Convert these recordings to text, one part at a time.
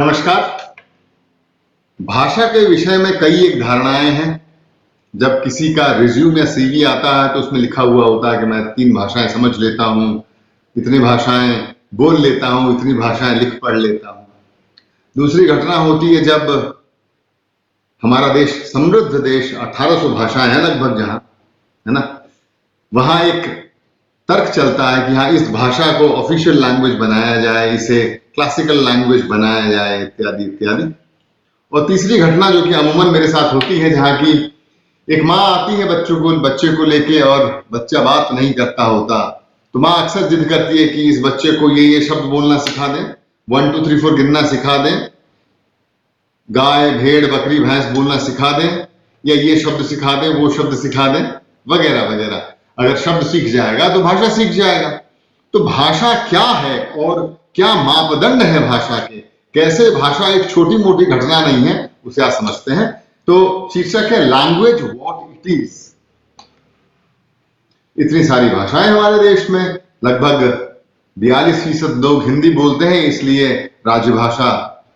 नमस्कार। भाषा के विषय में कई एक धारणाएं हैं। जब किसी का रिज्यूम या सीवी आता है तो उसमें लिखा हुआ होता है कि मैं 3 भाषाएं समझ लेता हूँ, इतनी भाषाएं बोल लेता हूँ, इतनी भाषाएं लिख पढ़ लेता हूँ। दूसरी घटना होती है जब हमारा देश समृद्ध देश 1800 भाषाएं हैं लगभग, जहाँ है ना, वहां एक तर्क चलता है कि हाँ, इस भाषा को ऑफिशियल लैंग्वेज बनाया जाए, इसे क्लासिकल लैंग्वेज बनाया जाए, इत्यादि इत्यादि। और तीसरी घटना जो कि अमूमन मेरे साथ होती है, जहाँ की एक माँ आती है बच्चे को लेके और बच्चा बात नहीं करता होता, तो माँ अक्सर जिद करती है कि इस बच्चे को ये शब्द बोलना सिखा दें, 1 2 3 4 गिनना सिखा दें, गाय भेड़ बकरी भैंस बोलना सिखा दें, या ये शब्द सिखा दें, वो शब्द सिखा दें, वगैरह वगैरह। अगर शब्द सीख जाएगा तो भाषा सीख जाएगा। तो भाषा क्या है और क्या मापदंड है भाषा के, कैसे भाषा एक छोटी मोटी घटना नहीं है, उसे आप समझते हैं। तो शीर्षक है लैंग्वेज व्हाट इट इज। इतनी सारी भाषाएं हमारे देश में, लगभग 42% लोग हिंदी बोलते हैं, इसलिए राजभाषा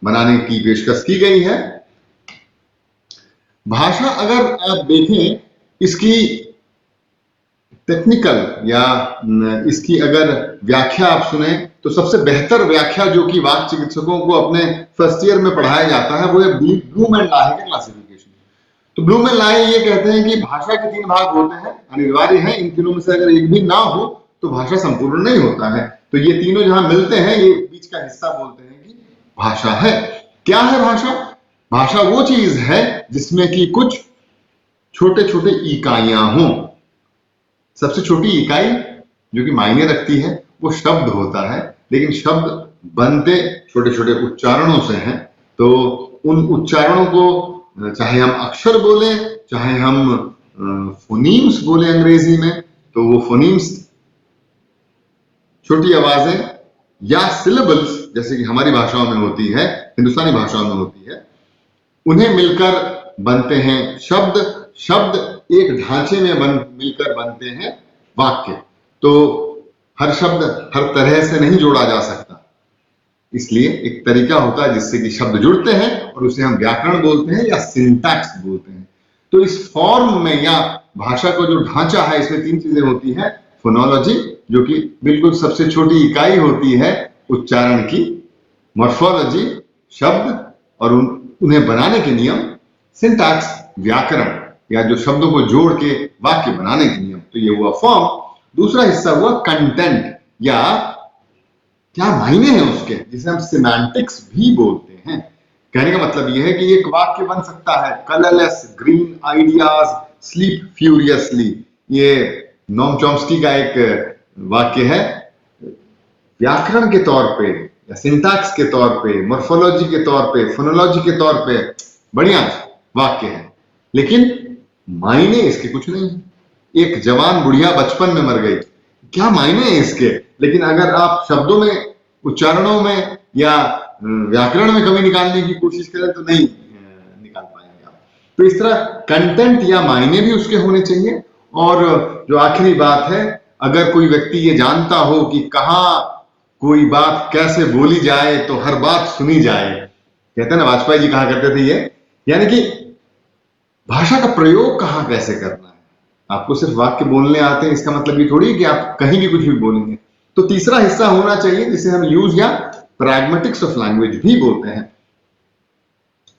बनाने की पेशकश की गई है। भाषा अगर आप देखें, इसकी टेक्निकल या इसकी अगर व्याख्या आप सुने, तो सबसे बेहतर व्याख्या जो कि वाक चिकित्सकों को अपने फर्स्ट ईयर में पढ़ाया जाता है, वो है ब्लूम एंड लाहे का क्लासिफिकेशन। तो ब्लूम एंड लाहे ये कहते हैं कि भाषा के 3 भाग होते हैं, अनिवार्य है। इन तीनों में से अगर एक भी ना हो तो भाषा संपूर्ण नहीं होता है। तो ये तीनों जहां मिलते हैं, ये बीच का हिस्सा बोलते हैं कि भाषा है। क्या है भाषा? भाषा वो चीज है जिसमें कि कुछ छोटे छोटे इकाइयां हों। सबसे छोटी इकाई जो कि मायने रखती है वो शब्द होता है, लेकिन शब्द बनते छोटे छोटे उच्चारणों से हैं। तो उन उच्चारणों को चाहे हम अक्षर बोले, चाहे हम फोनीम्स बोले अंग्रेजी में, तो वो फोनीम्स छोटी आवाजें या सिलेबल्स, जैसे कि हमारी भाषाओं में होती है, हिंदुस्तानी भाषाओं में होती है, उन्हें मिलकर बनते हैं शब्द। शब्द एक ढांचे में मिलकर बनते हैं वाक्य। तो हर शब्द हर तरह से नहीं जोड़ा जा सकता, इसलिए एक तरीका होता है जिससे कि शब्द जुड़ते हैं, और उसे हम व्याकरण बोलते हैं या सिंटैक्स बोलते हैं। तो इस फॉर्म में या भाषा का जो ढांचा है, इसमें 3 चीजें होती हैं। फोनोलॉजी, जो कि बिल्कुल सबसे छोटी इकाई होती है उच्चारण की। मॉर्फोलॉजी, शब्द और उन्हें बनाने के नियम। सिंटैक्स, व्याकरण, या जो शब्दों को जोड़ के वाक्य बनाने के नियम। तो ये हुआ फॉर्म। दूसरा हिस्सा हुआ कंटेंट, या क्या मायने हैं उसके, जिसे हम सिमेंटिक्स भी बोलते हैं। कहने का मतलब यह है कि एक वाक्य बन सकता है, colourless green ideas sleep furiously. ये नोम चॉम्स्की का एक वाक्य है। व्याकरण के तौर पे या सिंटैक्स के तौर पे, मॉर्फोलॉजी के तौर पे, फोनोलॉजी के तौर पे बढ़िया वाक्य है, लेकिन मायने इसके कुछ नहीं। एक जवान बुढ़िया बचपन में मर गई, क्या मायने हैं इसके? लेकिन अगर आप शब्दों में, उच्चारणों में या व्याकरण में कमी निकालने की कोशिश करें तो नहीं निकाल पाएंगे आप। तो इस तरह कंटेंट या मायने भी उसके होने चाहिए। और जो आखिरी बात है, अगर कोई व्यक्ति ये जानता हो कि कहाँ कोई बात कैसे बोली जाए तो हर बात सुनी जाए, कहते हैं ना, वाजपेयी जी कहा करते थे ये, यानी कि भाषा का प्रयोग कहाँ कैसे करना है। आपको सिर्फ वाक्य बोलने आते हैं, इसका मतलब ये थोड़ी है कि आप कहीं भी कुछ भी बोलेंगे। तो तीसरा हिस्सा होना चाहिए जिसे हम यूज या प्रैग्मेटिक्स ऑफ लैंग्वेज भी बोलते हैं,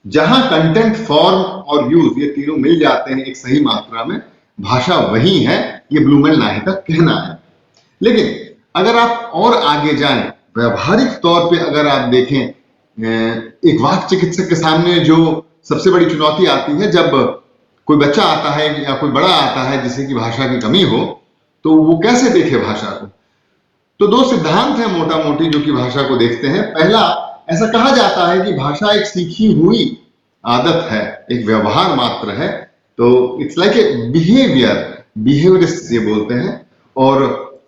जहां कंटेंट, फॉर्म और यूज ये तीनों मिल जाते हैं एक सही मात्रा में, भाषा वही है। ये ब्लूम एंड लाहे का कहना है। लेकिन अगर आप और आगे जाएं, व्यवहारिक तौर पे अगर आप देखें, एक वाक चिकित्सक के सामने जो सबसे बड़ी चुनौती आती है, जब कोई बच्चा आता है या कोई बड़ा आता है जिसे कि भाषा की कमी हो, तो वो कैसे देखे भाषा को। तो 2 सिद्धांत हैं मोटा मोटी जो कि भाषा को देखते हैं। पहला, ऐसा कहा जाता है कि भाषा एक सीखी हुई आदत है, एक व्यवहार मात्र है। तो इट्स लाइक ए बिहेवियरिस्ट ये बोलते हैं। और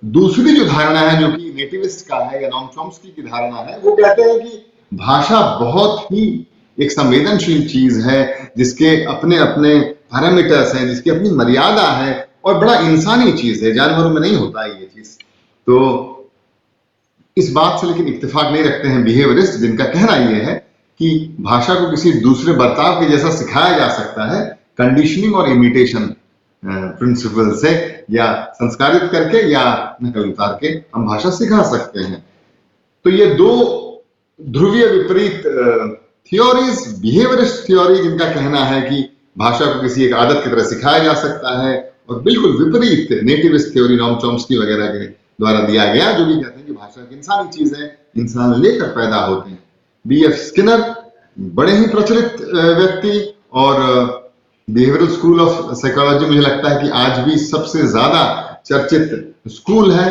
दूसरी जो धारणा है, जो कि नेटिविस्ट का है या नोम चॉम्स्की की धारणा है, वो कहते हैं कि भाषा बहुत ही एक संवेदनशील चीज है, जिसके अपने अपने पैरामीटर्स हैं, जिसकी अपनी मर्यादा है, और बड़ा इंसानी चीज है, जानवरों में नहीं होता है ये चीज। तो इस बात से लेकिन इत्तेफाक नहीं रखते हैं बिहेवियरिस्ट, जिनका कहना यह है कि भाषा को किसी दूसरे बर्ताव के जैसा सिखाया जा सकता है कंडीशनिंग और इमिटेशन प्रिंसिपल से, या संस्कारित करके या नकल उतार के हम भाषा सिखा सकते हैं। तो ये दो ध्रुवीय विपरीत थियोरीज, बिहेवियरिस्ट थ्योरी, जिनका कहना है कि भाषा को किसी एक आदत की तरह सिखाया जा सकता है, और बिल्कुल विपरीत नेटिविस्ट थ्योरी नॉम चॉम्स्की वगैरह के द्वारा दिया गया, जो भी कहते हैं कि भाषा एक इंसानी चीज है, इंसान लेकर पैदा होते हैं। B.F. स्किनर बड़े ही प्रचलित व्यक्ति, और बिहेवियरल स्कूल ऑफ साइकोलॉजी मुझे लगता है कि आज भी सबसे ज्यादा चर्चित स्कूल है।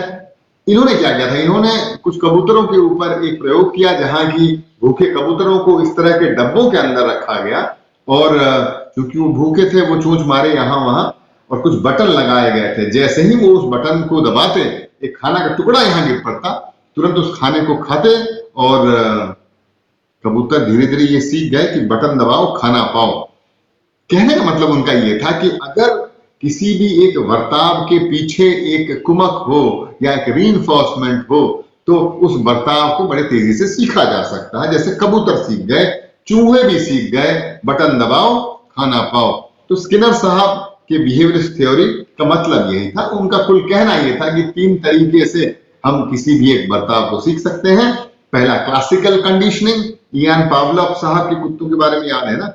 इन्होंने क्या किया था, इन्होंने कुछ कबूतरों के ऊपर एक प्रयोग किया जहां की भूखे कबूतरों को इस तरह के डब्बों के अंदर रखा गया, और क्योंकि वो भूखे थे वो चोंच मारे यहाँ वहां, और कुछ बटन लगाए गए थे। जैसे ही वो उस बटन को दबाते एक खाना का टुकड़ा यहाँ गिर पड़ता, तुरंत उस खाने को खाते, और कबूतर धीरे धीरे ये सीख गए कि बटन दबाओ खाना पाओ। कहने का मतलब उनका ये था कि अगर किसी भी एक बर्ताव के पीछे एक कुमक हो या एक रीइंफोर्समेंट हो, तो उस बर्ताव को बड़े तेजी से सीखा जा सकता है। जैसे कबूतर सीख गए, चूहे भी सीख गए, बटन दबाओ खाना पाओ। तो स्किनर साहब के बिहेवियरिस्ट थ्योरी का मतलब यही था। उनका कुल कहना यह था कि 3 तरीके से हम किसी भी एक बर्ताव को सीख सकते हैं। पहला क्लासिकल कंडीशनिंग, इयान पावलोव साहब के कुत्तों के बारे में याद है ना।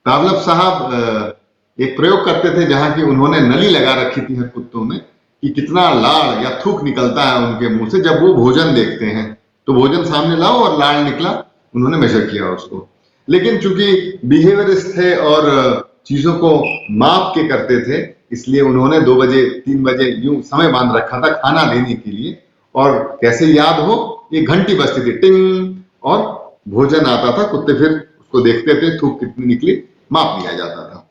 पावलोव साहब एक प्रयोग करते थे जहां की उन्होंने नली लगा रखी थी हर कुत्तों में कि कितना लाड़ या थूक निकलता है उनके मुंह से जब वो भोजन देखते हैं। तो भोजन सामने लाओ और लाड़ निकला, उन्होंने मेजर किया उसको। लेकिन चूंकि बिहेवियरिस्ट थे और चीजों को माप के करते थे, इसलिए उन्होंने 2 बजे 3 बजे यूं समय बांध रखा था खाना देने के लिए। और कैसे याद हो, एक घंटी बजती थी टिंग, और भोजन आता था, कुत्ते फिर उसको देखते थे, थूक कितनी निकली माप लिया जाता था।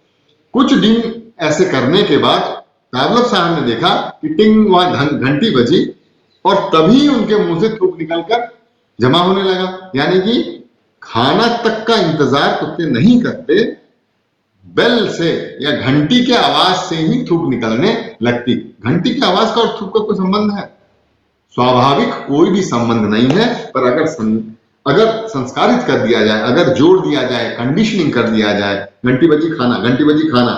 कुछ दिन ऐसे करने के बाद पावलोव साहब ने देखा कि टिंग वहां घंटी बजी, और तभी उनके मुंह से थूक निकलकर जमा होने लगा। यानी कि खाना तक का इंतजार कुत्ते नहीं करते, बेल से या घंटी के आवाज से ही थूक निकलने लगती। घंटी की आवाज का और थूक का कोई संबंध है? स्वाभाविक कोई भी संबंध नहीं है। पर अगर संस्कारित कर दिया जाए, अगर जोड़ दिया जाए, कंडीशनिंग कर दिया जाए, घंटी बजी खाना, घंटी बजी खाना,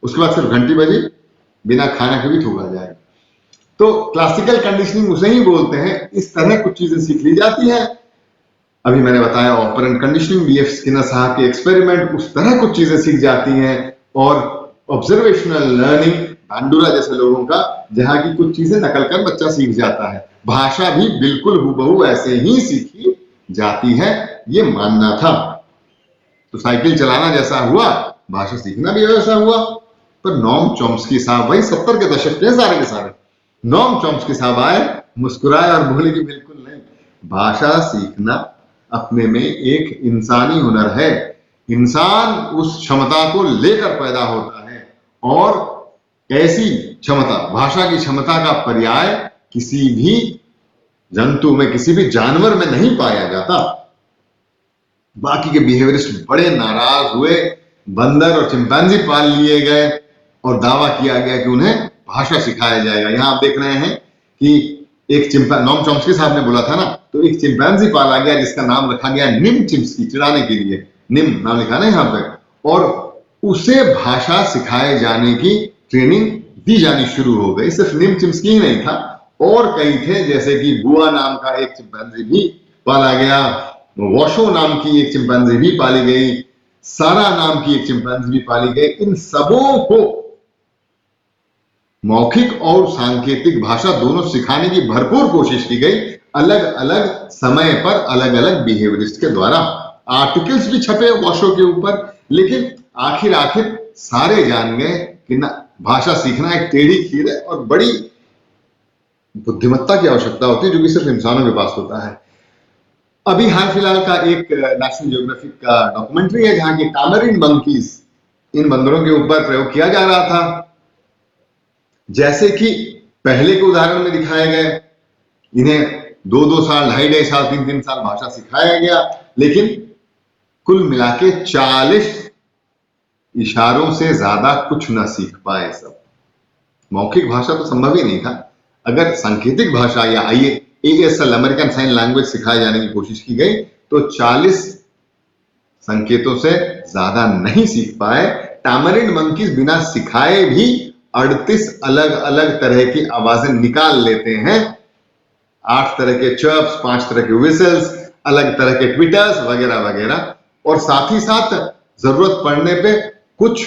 उसके बाद सिर्फ घंटी बजी, बिना खाना के भी थूका जाए, तो क्लासिकल कंडीशनिंग उसे ही बोलते हैं। इस तरह कुछ चीजें सीख ली जाती हैं। अभी मैंने बताया ऑपरेंट कंडीशनिंग, B.F. स्किनर साहब के एक्सपेरिमेंट, उस तरह कुछ चीजें सीख जाती हैं। और ऑब्जर्वेशनल लर्निंग, बांडुरा जैसे लोगों का, जहां की कुछ चीजें नकल कर बच्चा सीख जाता है। भाषा भी बिल्कुल हूबहू ऐसे ही सीखी जाती है, ये मानना था। तो साइकिल चलाना जैसा हुआ, भाषा सीखना भी वैसा हुआ। पर नॉम चॉम्स्की साहब, भाई 70 के दशक के सारे के सारे, नॉम चॉम्स्की साहब आए, मुस्कुराए और बोले कि बिल्कुल नहीं, भाषा सीखना अपने में एक इंसानी हुनर है। इंसान उस क्षमता को लेकर पैदा होता है, और ऐसी क्षमता, भाषा की क्षमता का पर्याय किसी भी जंतु में, किसी भी जानवर में नहीं पाया जाता। बाकी के बिहेवियरिस्ट बड़े नाराज हुए, बंदर और चिंपैंजी पाल लिए गए, और दावा किया गया कि उन्हें भाषा सिखाया जाएगा। यहां आप देख रहे हैं कि एक नॉम चॉम्स्की साहब ने बोला था ना, तो एक चिंपैंजी पाला गया जिसका नाम रखा गया निम चिम्स्की, चिढ़ाने के लिए निम नाम लिखा ना यहाँ पे, और उसे भाषा सिखाए जाने की ट्रेनिंग दी जानी शुरू हो गई। सिर्फ निम चिम्स्की ही नहीं था, और कई थे, जैसे कि बुआ नाम का एक चिंपैंजी भी पाला गया, वॉशो नाम की एक चिंपैंजी भी पाली गई, सारा नाम की एक चिंपैंजी भी पाली गई। इन सबों को मौखिक और सांकेतिक भाषा दोनों सिखाने की भरपूर कोशिश की गई, अलग अलग समय पर अलग अलग बिहेवियरिस्ट के द्वारा। आर्टिकल्स भी छपे वॉशो के ऊपर, लेकिन आखिर सारे जान गए कि ना, भाषा सीखना एक टेढ़ी खीर है और बड़ी बुद्धिमत्ता की आवश्यकता होती है, जो कि सिर्फ इंसानों के पास होता है। अभी हाल फिलहाल का एक नेशनल ज्योग्राफिक का डॉक्यूमेंट्री है जहां के टामरिन मंकीज, इन बंदरों के ऊपर प्रयोग किया जा रहा था। जैसे कि पहले के उदाहरण में दिखाए गए, इन्हें 2-2 साल, 2.5 साल, 3-3 साल भाषा सिखाया गया, लेकिन कुल मिला के 40 इशारों से ज्यादा कुछ ना सीख पाए सब। मौखिक भाषा तो संभव ही नहीं था। अगर सांकेतिक भाषा या ASL, अमेरिकन साइन लैंग्वेज, सिखाए जाने की कोशिश की गई, तो 40 संकेतों से ज्यादा नहीं सीख पाए। टैमरिंड मंकीज बिना सिखाए भी 38 अलग अलग तरह की आवाजें निकाल लेते हैं। 8 तरह के चर्प्स, 5 तरह के विसल्स, अलग तरह के ट्विटर्स वगैरह वगैरह, और साथ ही साथ जरूरत पड़ने पे कुछ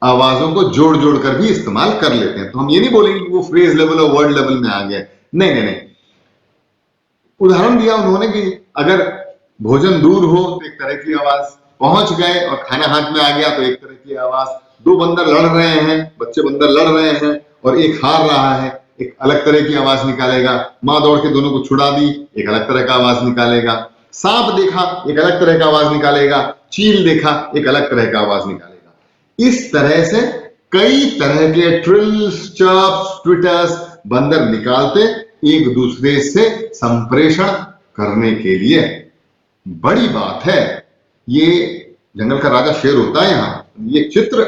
आवाजों को जोड़ जोड़ कर भी इस्तेमाल कर लेते हैं। तो हम ये नहीं बोलेंगे कि वो फ्रेज लेवल और वर्ड लेवल में आ गए, नहीं नहीं नहीं। उदाहरण दिया उन्होंने कि अगर भोजन दूर हो तो एक तरह की आवाज, पहुंच गए और खाना हाथ में आ गया तो एक तरह की आवाज, दो बंदर लड़ रहे हैं, बच्चे बंदर लड़ रहे हैं और एक हार रहा है, एक अलग तरह की आवाज निकालेगा। मां दौड़ के दोनों को छुड़ा दी, एक अलग तरह का आवाज निकालेगा। सांप देखा, एक अलग तरह का आवाज निकालेगा। चील देखा, एक अलग तरह का आवाज निकालेगा। इस तरह से कई तरह के ट्रिल्स, चर्प्स, ट्विटर्स बंदर निकालते एक दूसरे से संप्रेषण करने के लिए। बड़ी बात है, ये जंगल का राजा शेर होता है। यहां ये चित्र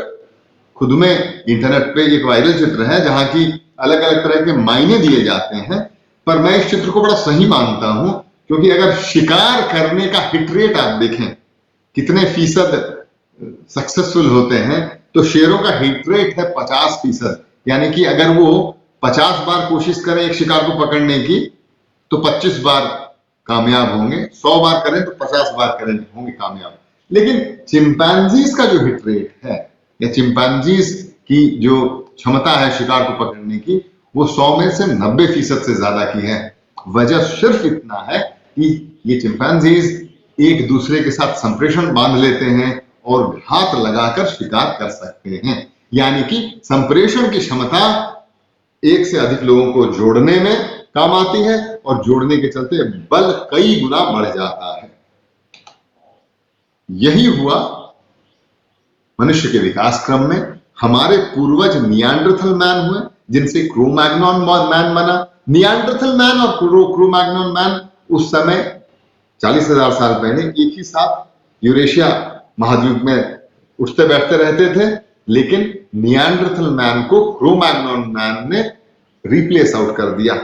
खुद में इंटरनेट पे एक वायरल चित्र है जहां की अलग अलग तरह के मायने दिए जाते हैं, पर मैं इस चित्र को बड़ा सही मानता हूं, क्योंकि अगर शिकार करने का हिट रेट आप देखें कितने फीसद सक्सेसफुल होते हैं, तो शेरों का हिट रेट है 50%। यानी कि अगर वो 50 बार कोशिश करें एक शिकार को पकड़ने की तो 25 बार कामयाब होंगे, 100 बार करें तो 50 बार करें होंगे कामयाब। लेकिन चिंपैंजीज का जो हिट रेट है या चिंपैंजीज की जो क्षमता है शिकार को पकड़ने की, वो 100 में से 90% से ज्यादा की है। वजह सिर्फ इतना है कि ये चिंपैंजीज एक दूसरे के साथ संप्रेषण बांध लेते हैं और घात लगाकर शिकार कर सकते हैं। यानी कि संप्रेषण की क्षमता एक से अधिक लोगों को जोड़ने में काम आती है और जोड़ने के चलते बल कई गुना बढ़ जाता है। यही हुआ मनुष्य के विकास क्रम में। हमारे पूर्वज नियांडरथल मैन हुए, जिनसे क्रो-मैग्नन मैन बना। नियांडरथल मैन और क्रो-मैग्नन मैन उस समय 40,000 साल पहले एक ही साथ यूरेशिया महाद्वीप में उठते बैठते रहते थे, लेकिन नियांडरथल मैन को क्रो-मैग्नन मैन ने रिप्लेस आउट कर दिया।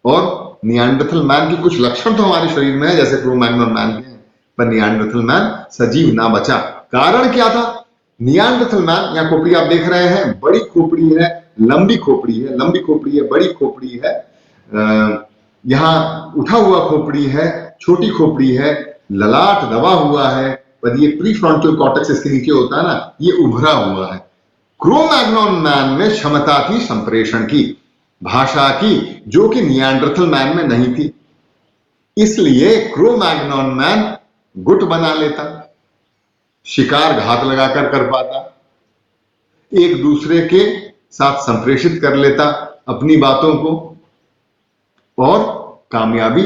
और नियांडरथल मैन की कुछ लक्षण तो हमारे शरीर में है जैसे क्रो-मैग्नन मैन के, पर नियांडरथल मैन सजीव ना बचा। कारण क्या था? नियांडरथल मैन, यहाँ खोपड़ी आप देख रहे हैं, बड़ी खोपड़ी है, लंबी खोपड़ी है, लंबी खोपड़ी है, बड़ी खोपड़ी है, यहाँ उठा हुआ खोपड़ी है, छोटी खोपड़ी है, ललाट दबा हुआ है, पर ये प्रीफ्रंटल कॉर्टेक्स इसके नीचे होता है ना, ये उभरा हुआ है। क्रो-मैग्नन मैन में क्षमता थी संप्रेषण की, भाषा की, जो कि नियांडरथल मैन में नहीं थी। इसलिए क्रो-मैग्नन मैन गुट बना लेता, शिकार घात लगाकर कर पाता, एक दूसरे के साथ संप्रेषित कर लेता अपनी बातों को, और कामयाबी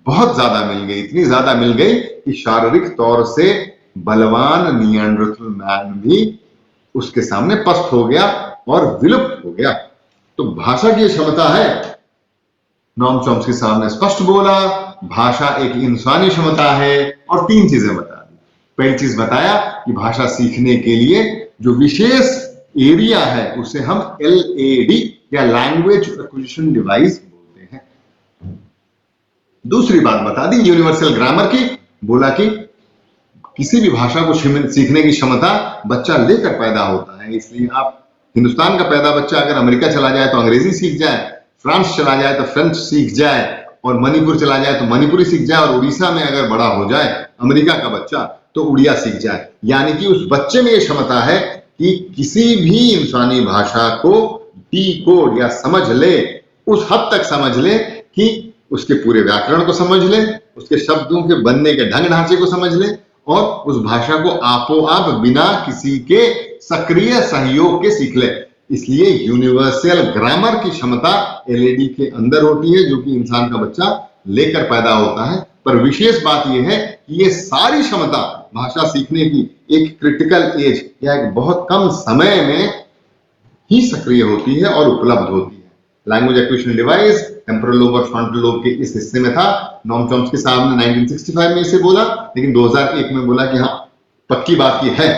बहुत ज्यादा मिल गई। इतनी ज्यादा मिल गई कि शारीरिक तौर से बलवान नियांडरथल मैन भी उसके सामने पस्त हो गया और विलुप्त हो गया। तो भाषा की क्षमता है, नॉम चॉम्स्की साहब ने स्पष्ट बोला, भाषा एक इंसानी क्षमता है। और 3 चीजें बता दी। पहली चीज बताया कि भाषा सीखने के लिए जो विशेष एरिया है उसे हम LAD या लैंग्वेज एक्विजिशन डिवाइस बोलते हैं। दूसरी बात बता दी यूनिवर्सल ग्रामर की, बोला कि किसी भी भाषा को सीखने की क्षमता बच्चा लेकर पैदा होता है। इसलिए आप हिंदुस्तान का पैदा बच्चा अगर अमेरिका चला जाए तो अंग्रेजी सीख जाए, फ्रांस चला जाए तो फ्रेंच सीख जाए, और मणिपुर चला जाए तो मणिपुरी सीख जाए, और उड़ीसा में अगर बड़ा हो जाए अमेरिका का बच्चा तो उड़िया सीख जाए। यानी कि उस बच्चे में यह क्षमता है कि किसी भी इंसानी भाषा को डीकोड या समझ ले, उस हद तक समझ ले कि उसके पूरे व्याकरण को समझ ले, उसके शब्दों के बनने के ढंग ढांचे को समझ ले, और उस भाषा को आपो-आप बिना किसी के सक्रिय सहयोग के सीख ले। इसलिए यूनिवर्सल ग्रामर की क्षमता LAD के अंदर होती है, जो कि इंसान का बच्चा लेकर पैदा होता है। पर विशेष बात यह है कि ये सारी क्षमता भाषा सीखने की एक क्रिटिकल एज या एक बहुत कम समय में ही सक्रिय होती है और उपलब्ध होती है। Language acquisition device temporal lobe और फ्रंटल लोब के इस हिस्से में था। नॉम चॉम्स्की साहब ने 1965 में इसे बोला, लेकिन 2001 में बोला कि हाँ पक्की बात ये है।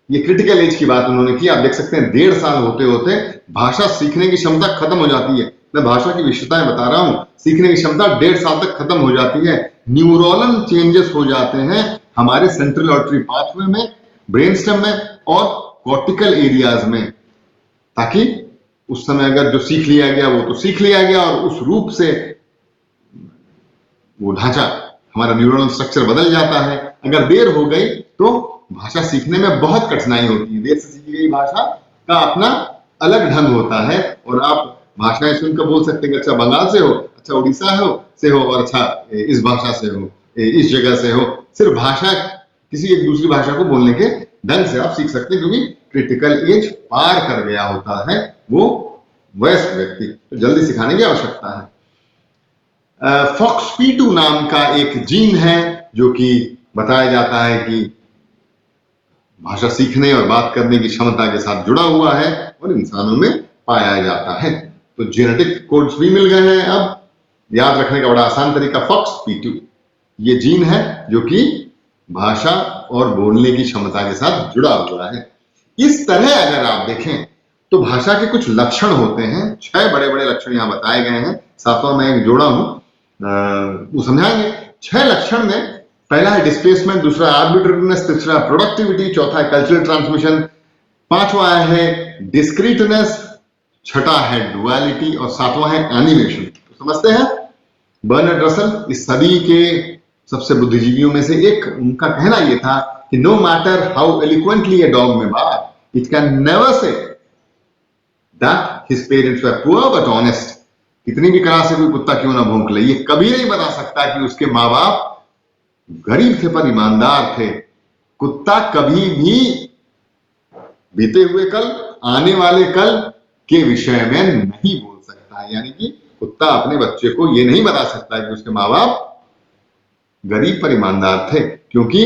ये क्रिटिकल एज की बात उन्होंने की। आप देख सकते हैं 1.5 साल होते होते भाषा सीखने की क्षमता खत्म हो जाती है। मैं भाषा की विशेषताएं बता रहा हूं। सीखने की क्षमता 1.5 साल तक खत्म हो जाती है। न्यूरोनल चेंजेस हो जाते हैं हमारे सेंट्रल ऑडिटरी पाथवे में, ब्रेन स्टेम में और कॉर्टिकल एरियाज में, ताकि उस समय अगर जो सीख लिया गया वो तो सीख लिया गया और उस रूप से वो ढांचा, हमारा न्यूरल स्ट्रक्चर बदल जाता है। अगर देर हो गई तो भाषा सीखने में बहुत कठिनाई होती है। देर से सीखी गई भाषा का अपना अलग ढंग होता है और आप भाषाएं सुनकर बोल सकते हैं कि अच्छा बंगाल से हो, अच्छा उड़ीसा से हो और अच्छा इस भाषा से हो, इस जगह से हो। सिर्फ भाषा, किसी एक दूसरी भाषा को बोलने के ढंग से आप सीख सकते हैं, क्योंकि क्रिटिकल एज पार कर गया होता है वो वयस्क व्यक्ति, तो जल्दी सिखाने की आवश्यकता है। FOXP2 नाम का एक जीन है जो कि बताया जाता है कि भाषा सीखने और बात करने की क्षमता के साथ जुड़ा हुआ है और इंसानों में पाया जाता है। तो जेनेटिक कोड्स भी मिल गए हैं। अब याद रखने का बड़ा आसान तरीका, FOXP2 ये जीन है जो कि भाषा और बोलने की क्षमता के साथ जुड़ा हुआ है। इस तरह अगर आप देखें तो भाषा के कुछ लक्षण होते हैं। 6 बड़े बड़े लक्षण यहां बताए गए हैं, 7वां मैं एक जोड़ा हूं, वो समझाएंगे। 6 लक्षण में पहला है डिस्प्लेसमेंट, दूसरा आर्बिट्रेरीनेस, तीसरा प्रोडक्टिविटी, चौथा है कल्चरल ट्रांसमिशन, 5वां है डिस्क्रीटनेस, 6ठा है डुअलिटी और 7वां है एनिमेशन। तो समझते हैं, बर्नार्ड रसल इस सदी के सबसे बुद्धिजीवियों में से एक, उनका कहना यह था कि no matter how eloquently a dog may bark, it can never say that his parents were poor but honest. कितनी भी कड़ा से कोई कुत्ता क्यों ना भौंक ले, ये कभी नहीं बता सकता कि उसके माँ बाप गरीब थे पर ईमानदार थे। कुत्ता कभी भी बीते हुए कल, आने वाले कल के विषय में नहीं बोल सकता है। यानी कि कुत्ता अपने बच्चे को यह नहीं बता सकता कि उसके माँ बाप गरीब पर ईमानदार थे, क्योंकि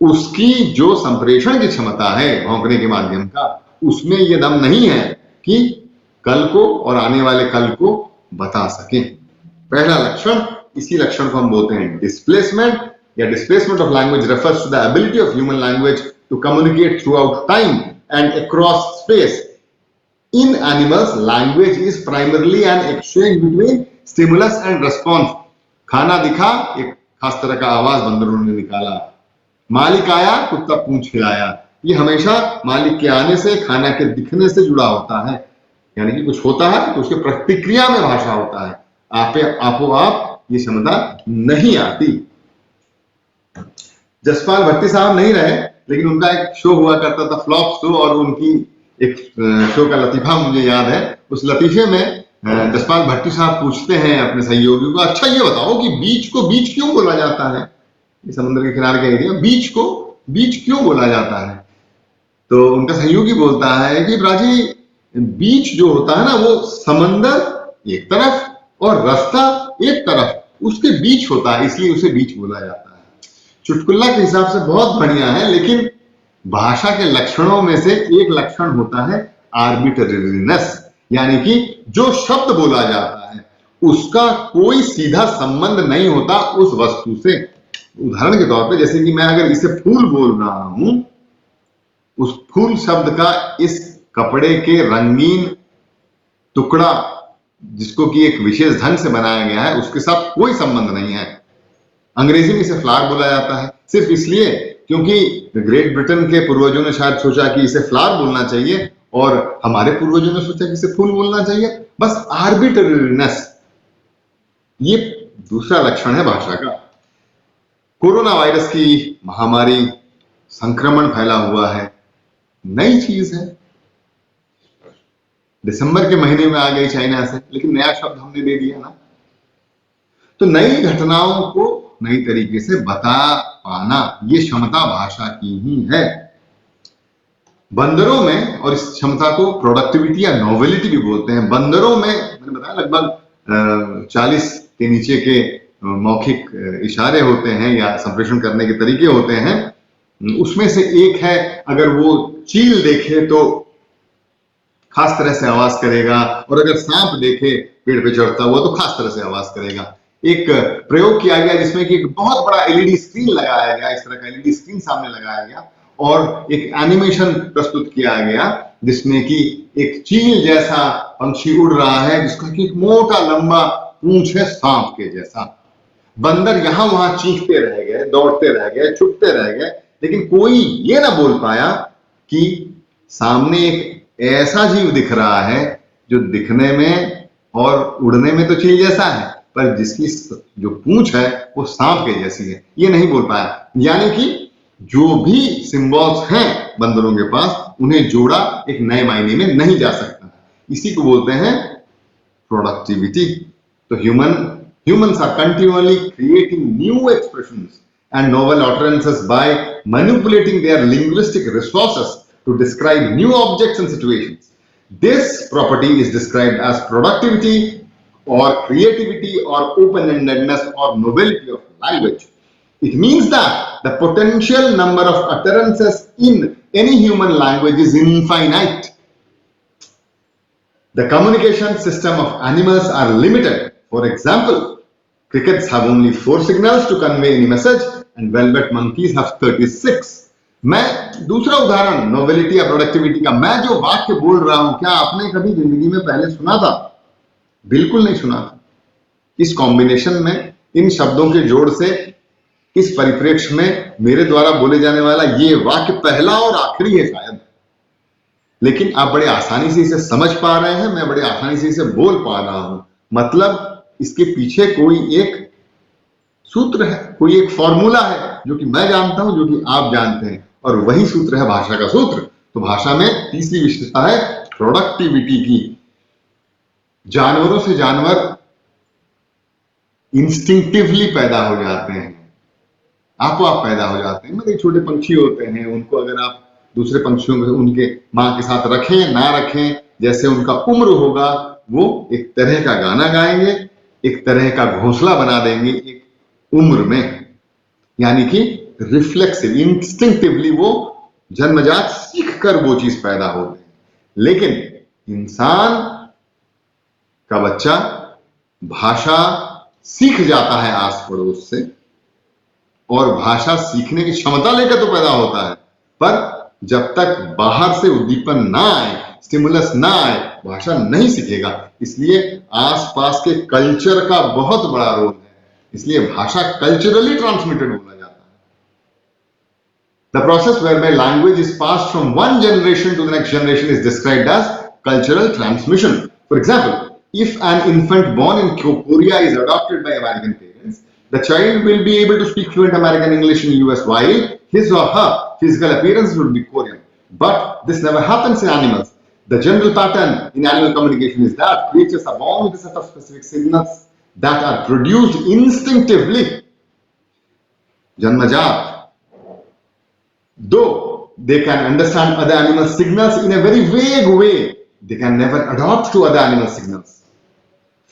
उसकी जो संप्रेषण की क्षमता है भौंकने के माध्यम का, उसमें यह दम नहीं है कि कल को और आने वाले कल को बता सके। पहला लक्षण, इसी लक्षण को हम बोलते हैं डिस्प्लेसमेंट, या displacement of language refers to the ability of human language to communicate throughout time and across space. In animals language is primarily an exchange between stimulus and response. खाना दिखा, एक खास तरह का आवाज बंदरों ने निकाला, मालिक आया, कुत्ता पूंछ हिलाया। ये हमेशा मालिक के आने से, खाना के दिखने से जुड़ा होता है। यानी कि कुछ होता है तो उसके प्रतिक्रिया में भाषा होता है, आपो आप ये क्षमता नहीं आती। जसपाल भट्टी साहब नहीं रहे, लेकिन उनका एक शो हुआ करता था, फ्लॉप शो, और उनकी एक शो का लतीफा मुझे याद है। उस लतीफे में जसपाल भट्टी साहब पूछते हैं अपने सहयोगी को, अच्छा ये बताओ कि बीच को बीच क्यों बोला जाता है? ये समुद्र के किनारे का एरिया, बीच को बीच क्यों बोला जाता है? तो उनका सहयोगी बोलता है कि राजी, बीच जो होता है ना, वो समंदर एक तरफ और रास्ता एक तरफ, उसके बीच होता है, इसलिए उसे बीच बोला जाता है। चुटकुल्ला के हिसाब से बहुत बढ़िया है, लेकिन भाषा के लक्षणों में से एक लक्षण होता है आर्बिट्रेरीनेस, यानी कि जो शब्द बोला जाता है उसका कोई सीधा संबंध नहीं होता उस वस्तु से। उदाहरण के तौर पे, जैसे कि मैं अगर इसे फूल बोल रहा हूं, उस फूल शब्द का इस कपड़े के रंगीन टुकड़ा, जिसको कि एक विशेष ढंग से बनाया गया है, उसके साथ कोई संबंध नहीं है। अंग्रेजी में इसे फ्लावर बोला जाता है सिर्फ इसलिए क्योंकि ग्रेट ब्रिटेन के पूर्वजों ने शायद सोचा कि इसे फ्लावर बोलना चाहिए और हमारे पूर्वजों ने सोचा कि इसे फूल बोलना चाहिए। बस आर्बिट्रेरीनेस, ये दूसरा लक्षण है भाषा का। कोरोना वायरस की महामारी, संक्रमण फैला हुआ है, नई चीज है, दिसंबर के महीने में आ गई चाइना से, लेकिन नया शब्द हमने दे दिया ना। तो नई घटनाओं को नई तरीके से बता पाना, ये क्षमता भाषा की ही है। बंदरों में, और इस क्षमता को प्रोडक्टिविटी या नोवेलिटी भी बोलते हैं, बंदरों में मैंने बताया लगभग 40 के नीचे के मौखिक इशारे होते हैं या संप्रेषण करने के तरीके होते हैं। उसमें से एक है, अगर वो चील देखे तो खास तरह से आवाज करेगा, और अगर सांप देखे पेड़ पे चढ़ता हुआ तो खास तरह से आवाज करेगा। एक प्रयोग किया गया जिसमें कि एक बहुत बड़ा एलईडी स्क्रीन लगाया गया, इस तरह का एलईडी स्क्रीन सामने लगाया गया और एक एनिमेशन प्रस्तुत किया गया जिसमें कि एक चील जैसा पंछी उड़ रहा है जिसका कि एक मोटा लंबा पूंछ है सांप के जैसा। बंदर यहां वहां चीखते रह गए, दौड़ते रह गए, छुपते रह गए, लेकिन कोई ये ना बोल पाया कि सामने एक ऐसा जीव दिख रहा है जो दिखने में और उड़ने में तो चील जैसा है, पर जिसकी जो पूंछ है वो सांप के जैसी है, ये नहीं बोल पाया। यानी कि जो भी सिंबल्स हैं बंदरों के पास, उन्हें जोड़ा एक नए मायने में नहीं जा सकता। इसी को बोलते हैं प्रोडक्टिविटी। तो humans are continually creating new expressions and novel utterances by manipulating their linguistic resources to describe new objects and situations. This property is described as productivity or creativity or open-endedness or novelty of language. It means that the potential number of utterances in any human language is infinite. The communication system of animals are limited. For example, crickets have only 4 signals to convey any message and velvet monkeys have 36. मैं दूसरा उदाहरण novelty या productivity का, मैं जो वाक्य बोल रहा हूं, क्या आपने कभी जिंदगी में पहले सुना था? बिल्कुल नहीं सुना था। इस कॉम्बिनेशन में, इन शब्दों के जोड़ से, इस परिप्रेक्ष्य में मेरे द्वारा बोले जाने वाला ये वाक्य पहला और आखिरी है शायद। लेकिन आप बड़े आसानी से इसे समझ पा रहे हैं, मैं बड़े आसानी से इसे बोल पा रहा हूं। मतलब इसके पीछे कोई एक सूत्र है, कोई एक फॉर्मूला है जो कि मैं जानता हूं, जो कि आप जानते हैं, और वही सूत्र है भाषा का सूत्र। तो भाषा में तीसरी विशेषता है प्रोडक्टिविटी की। जानवरों से जानवर इंस्टिंक्टिवली पैदा हो जाते हैं, आपो आप पैदा हो जाते हैं। मतलब छोटे पंछी होते हैं, उनको अगर आप दूसरे पंछियों को उनके माँ के साथ रखें ना रखें, जैसे उनका उम्र होगा, वो एक तरह का गाना गाएंगे, एक तरह का घोंसला बना देंगे एक उम्र में। यानी कि रिफ्लेक्सिव, इंस्टिंक्टिवली वो जन्मजात सीख कर वो चीज पैदा होते हैं। लेकिन इंसान का बच्चा भाषा सीख जाता है आस पड़ोस से, और भाषा सीखने की क्षमता लेकर तो पैदा होता है, पर जब तक बाहर से उद्दीपन ना आए, स्टिमुलस ना आए, भाषा नहीं सीखेगा। इसलिए आसपास के कल्चर का बहुत बड़ा रोल है। इसलिए भाषा कल्चरली ट्रांसमिटेड बोला जाता है। The process whereby language is passed from one generation to the next generation is described as cultural transmission. For example, if an infant born in Korea is adopted by American parents, the child will be able to speak fluent American English in US while his or her physical appearance would be Korean. But this never happens in animals. The general pattern in animal communication is that creatures are born with a set of specific signals that are produced instinctively. Janmajat. Though they can understand other animal signals in a very vague way, they can never adopt to other animal signals.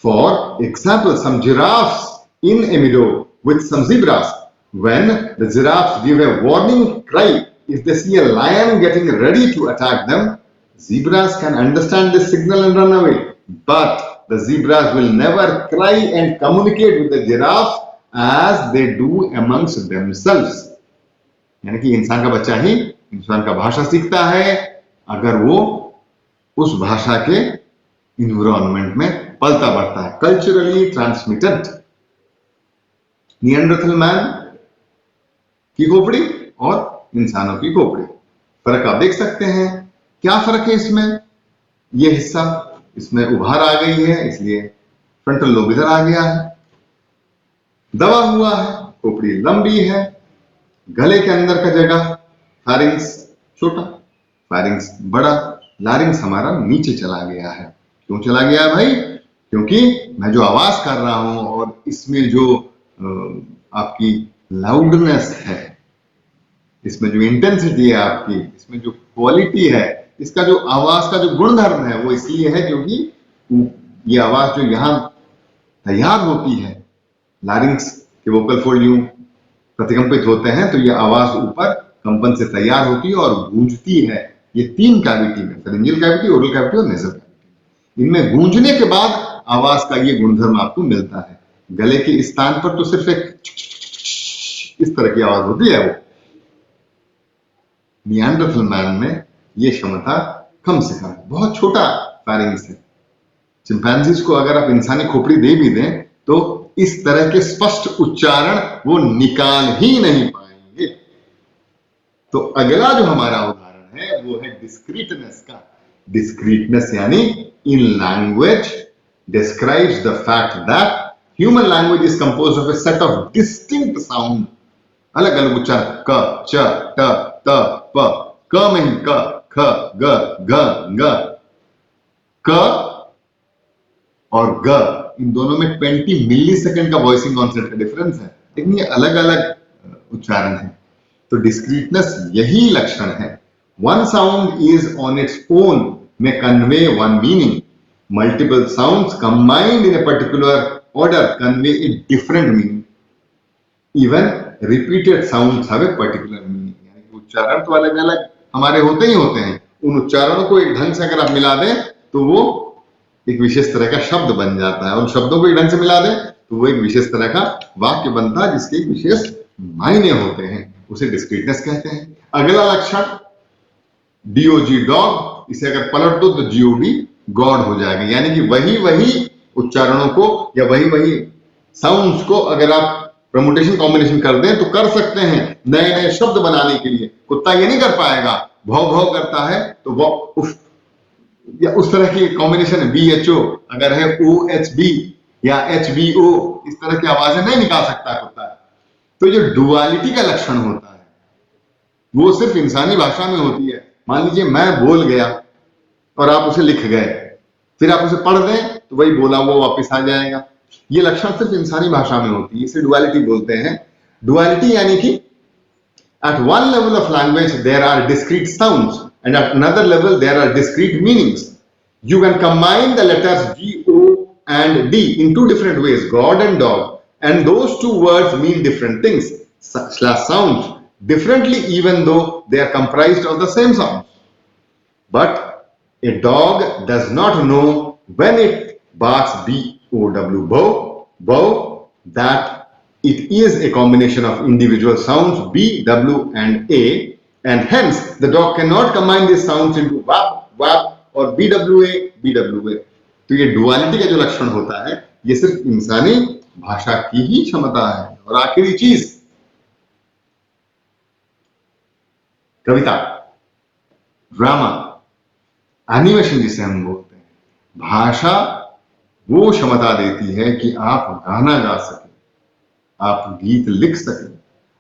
For example, some giraffes in a meadow with some zebras, when the giraffes give a warning cry if they see a lion getting ready to attack them, zebras can understand this signal and run away. But the zebras will never cry and communicate with the giraffe as they do amongst themselves. यानी कि इंसान का बच्चा ही इंसान का भाषा सीखता है अगर वो उस भाषा के इन्वायरमेंट में पलता बढ़ता है। Culturally transmitted. निएंडरथल मैन की खोपड़ी और इंसानों की खोपड़ी, फर्क आप देख सकते हैं। क्या फर्क है इसमें? यह हिस्सा इसमें उभार आ गई है, इसलिए फ्रंटल लोब इधर आ गया है, दबा हुआ है, खोपड़ी लंबी है, गले के अंदर का जगह फारिंग्स छोटा, फारिंग्स बड़ा, लारिंग्स हमारा नीचे चला गया है। क्यों चला गया है भाई? क्योंकि मैं जो आवाज कर रहा हूं और इसमें जो आपकी लाउडनेस है, इसमें जो इंटेंसिटी है आपकी, इसमें जो क्वालिटी है, इसका जो आवाज का जो गुणधर्म है वो इसलिए है क्योंकि ये आवाज जो यहां तैयार होती है, लारिंग्स के वोकल फोल्ड यूं प्रतिकंपित होते हैं, तो ये आवाज ऊपर कंपन से तैयार होती है और गूंजती है। ये 3 कैविटी में, फेरिंजियल कैविटी, ओरल कैविटी और नेजल कैविटी, इनमें गूंजने के बाद आवाज का ये गुणधर्म आपको मिलता है। गले के स्थान पर तो सिर्फ एक इस तरह की आवाज होती है। वो निएंडरथल मैन में ये क्षमता कम से कम, बहुत छोटा फेरिंग्स है। चिंपैंजीज को अगर आप इंसानी खोपड़ी दे भी दें तो इस तरह के स्पष्ट उच्चारण वो निकाल ही नहीं पाएंगे। तो अगला जो हमारा उदाहरण है वो है डिस्क्रीटनेस का। डिस्क्रीटनेस यानी in language describes the fact that human language is composed of a set of distinct sound, अलग अलग उच्चारण, क च ट त प, क में ही क ख ग घ ग, क और ग इन दोनों में 20 मिली सेकेंड का वॉइसिंग कॉन्सेप्ट का डिफरेंस है, लेकिन ये अलग अलग उच्चारण है। तो डिस्क्रीटनेस यही लक्षण है। One sound is on its own may convey one meaning, multiple sounds combined in a particular order convey a different meaning. Even repeated sounds have a particular meaning. यानी कि उच्चारण तो अलग अलग हमारे होते ही होते हैं, उन उच्चारणों को एक ढंग से अगर आप मिला दें तो वो एक विशेष तरह का शब्द बन जाता है, और शब्दों को एक ढंग से मिला दें तो वो एक विशेष तरह का वाक्य बनता है जिसके एक विशेष मायने होते हैं, उसे डिस्क्रीटनेस कहते हैं। अगला लक्षण डीओजी डॉग, इसे अगर पलट दो तो जीओडी गॉड हो जाएगा, यानी कि वही उच्चारणों को या वही साउंड्स को अगर आप प्रमोटेशन कॉम्बिनेशन कर दें तो कर सकते हैं नए नए शब्द बनाने के लिए। कुत्ता ये नहीं कर पाएगा, भौ भौ करता है तो वो उफ या उस तरह की कॉम्बिनेशन है, BHO अगर है OHB या HBO, इस तरह की आवाजें नहीं निकाल सकता कुत्ता। तो जो डुअलिटी का लक्षण होता है वो सिर्फ इंसानी भाषा में होती है। मान लीजिए मैं बोल गया और आप उसे लिख गए, फिर आप उसे पढ़ दें तो वही बोला वो वापस आ जाएगा। ये लक्षण सिर्फ इंसानी भाषा में होती है, इसे डुअलिटी बोलते हैं। डुअलिटी यानी कि at one level of language there are discrete sounds and at another level there are discrete meanings. You can combine the letters G, O and D in two different ways, God and dog, and those two words mean different things slash sounds differently even though they are comprised of the same sounds. But a dog does not know when it barks B-O-W, bow, bow, that it is a combination of individual sounds B, W and A, and hence the dog cannot combine these sounds into wap, wap or BWA, BWA. तो ये duality का जो लक्षण होता है ये सिर्फ इंसानी भाषा की ही क्षमता है। और आखिरी चीज कविता, ड्रामा, एनिमेशन जिसे हम बोलते हैं, भाषा वो क्षमता देती है कि आप गाना गा सकें, आप गीत लिख सकें,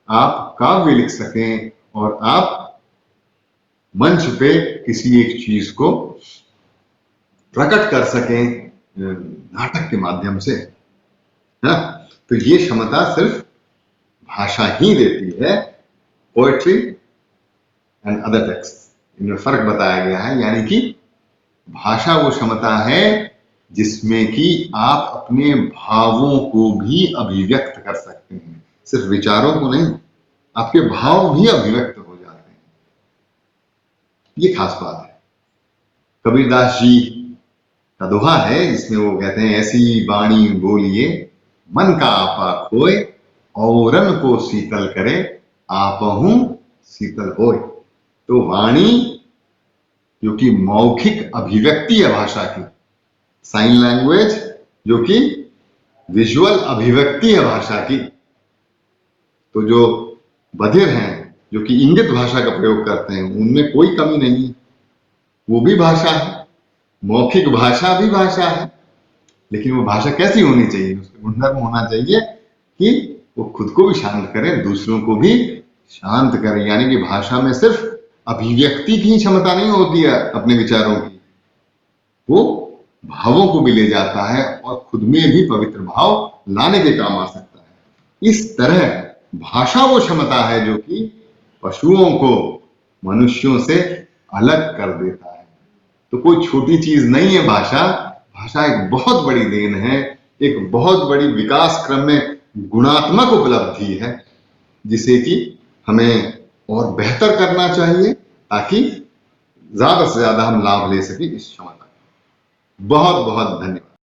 आप काव्य लिख सकें और आप मंच पे किसी एक चीज को प्रकट कर सकें नाटक के माध्यम से, है ना। तो ये क्षमता सिर्फ भाषा ही देती है। पोएट्री एंड अदर टेक्स्ट, इनमें फर्क बताया गया है, यानी कि भाषा वो क्षमता है जिसमें कि आप अपने भावों को भी अभिव्यक्त कर सकते हैं, सिर्फ विचारों को नहीं, आपके भाव भी अभिव्यक्त हो जाते हैं। ये खास बात है। कबीरदास जी का दोहा है जिसमें वो कहते हैं, ऐसी वाणी बोलिए मन का आपा खोए, औरन को शीतल करे आपहु शीतल होए। तो वाणी जो कि मौखिक अभिव्यक्ति है भाषा की, साइन लैंग्वेज जो कि विजुअल अभिव्यक्ति है भाषा की, तो जो बधिर हैं जो कि इंगित भाषा का प्रयोग करते हैं उनमें कोई कमी नहीं, वो भी भाषा है, मौखिक भाषा भी भाषा है। लेकिन वो भाषा कैसी होनी चाहिए, उसका गुणधर्म होना चाहिए कि वो खुद को भी शांत करे, दूसरों को भी शांत करे। यानी कि भाषा में सिर्फ अभिव्यक्ति की क्षमता नहीं होती है अपने विचारों की, वो भावों को भी ले जाता है और खुद में भी पवित्र भाव लाने के काम आ सकता है। इस तरह भाषा वो क्षमता है जो कि पशुओं को मनुष्यों से अलग कर देता है। तो कोई छोटी चीज नहीं है भाषा। भाषा एक बहुत बड़ी देन है, एक बहुत बड़ी विकास क्रम में गुणात्मक उपलब्धि है, जिसे कि हमें और बेहतर करना चाहिए ताकि ज्यादा से ज्यादा हम लाभ ले सकें इस क्षमता का। बहुत बहुत धन्यवाद।